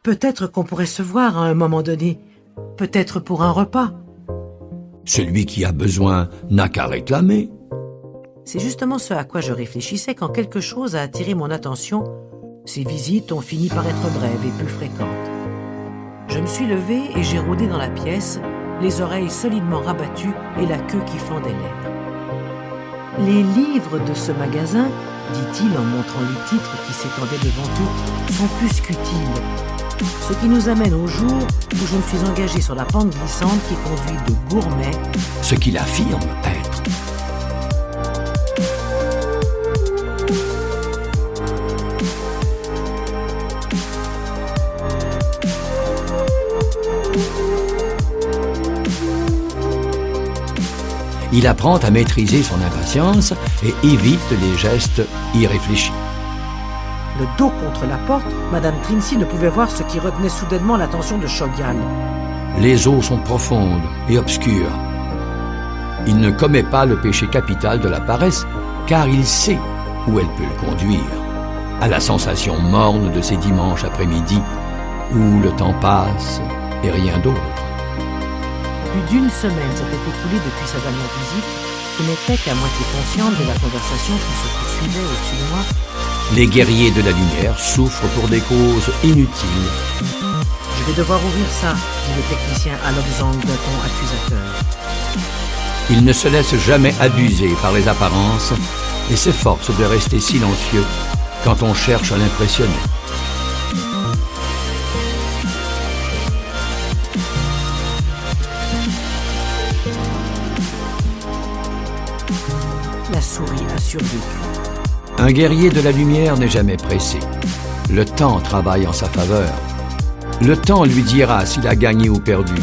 Peut-être qu'on pourrait se voir à un moment donné. Peut-être pour un repas. Celui qui a besoin n'a qu'à réclamer. C'est justement ce à quoi je réfléchissais quand quelque chose a attiré mon attention. Ces visites ont fini par être brèves et peu fréquentes. Je me suis levé et j'ai rôdé dans la pièce, les oreilles solidement rabattues et la queue qui fendait l'air. Les livres de ce magasin, dit-il en montrant les titres qui s'étendaient devant eux, sont plus qu'utiles. Ce qui nous amène au jour où je me suis engagé sur la pente glissante qui conduit de Gourmet, Ce qu'il affirme être. Il apprend à maîtriser son impatience et évite les gestes irréfléchis. le dos contre la porte, Madame Trincy ne pouvait voir ce qui retenait soudainement l'attention de Shogyan. Les eaux sont profondes et obscures. Il ne commet pas le péché capital de la paresse, car il sait où elle peut le conduire, à la sensation morne de ces dimanches après-midi, où le temps passe et rien d'autre. Plus d'une semaine s'était écoulée depuis sa dernière visite, et n'était qu'à moitié consciente de la conversation qui se poursuivait au-dessus de moi. Les guerriers de la lumière souffrent pour des causes inutiles. Je vais devoir ouvrir ça, dit le technicien à Lobzang d'un ton accusateur. Il ne se laisse jamais abuser par les apparences et s'efforce de rester silencieux quand on cherche à l'impressionner. La souris a survécu. Un guerrier de la lumière n'est jamais pressé. Le temps travaille en sa faveur. Le temps lui dira s'il a gagné ou perdu.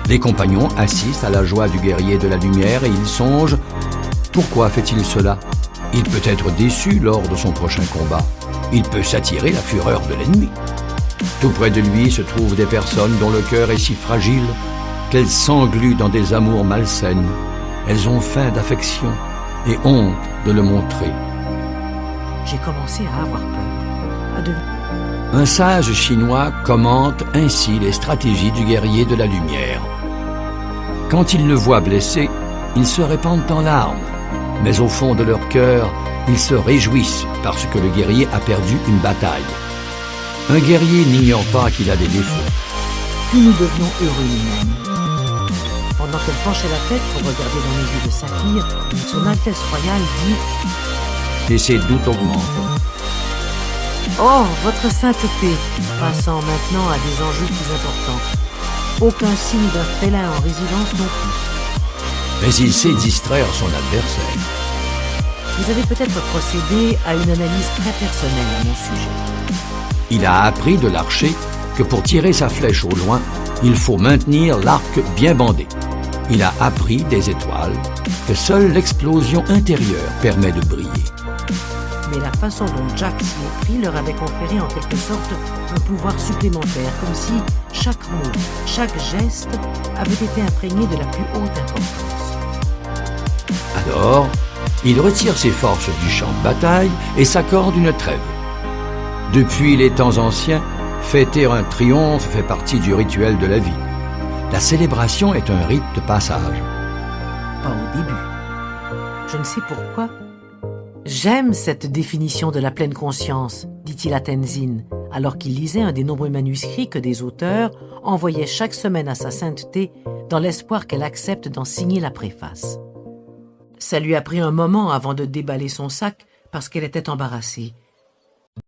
Les compagnons assistent à la joie du guerrier de la lumière et ils songent « Pourquoi fait-il cela ?» Il peut être déçu lors de son prochain combat. Il peut s'attirer la fureur de l'ennemi. Tout près de lui se trouvent des personnes dont le cœur est si fragile qu'elles s'engluent dans des amours malsaines. Elles ont faim d'affection et honte de le montrer. J'ai commencé à avoir peur, à devenir... Un sage chinois commente ainsi les stratégies du guerrier de la lumière. Quand ils le voient blessé, ils se répandent en larmes, mais au fond de leur cœur, ils se réjouissent parce que le guerrier a perdu une bataille. Un guerrier n'ignore pas qu'il a des défauts. Plus nous devenons heureux nous-mêmes. Pendant qu'elle penchait la tête pour regarder dans les yeux de Saphir, son Altesse royale dit Et ses doutes augmentent. « Oh, votre sainteté !» passant maintenant à des enjeux plus importants. Aucun signe d'un félin en résidence non plus. Mais il sait distraire son adversaire. Vous avez peut-être procédé à une analyse très personnelle à mon sujet. Il a appris de l'archer que pour tirer sa flèche au loin, il faut maintenir l'arc bien bandé. Il a appris des étoiles que seule l'explosion intérieure permet de briller. Mais la façon dont Jack s'y est pris leur avait conféré en quelque sorte un pouvoir supplémentaire, comme si chaque mot, chaque geste avait été imprégné de la plus haute importance. Alors, il retire ses forces du champ de bataille et s'accorde une trêve. Depuis les temps anciens, fêter un triomphe fait partie du rituel de la vie. La célébration est un rite de passage. Pas au début. Je ne sais pourquoi. J'aime cette définition de la pleine conscience, dit-il à Tenzin, alors qu'il lisait un des nombreux manuscrits que des auteurs envoyaient chaque semaine à sa sainteté dans l'espoir qu'elle accepte d'en signer la préface. Ça lui a pris un moment avant de déballer son sac parce qu'elle était embarrassée.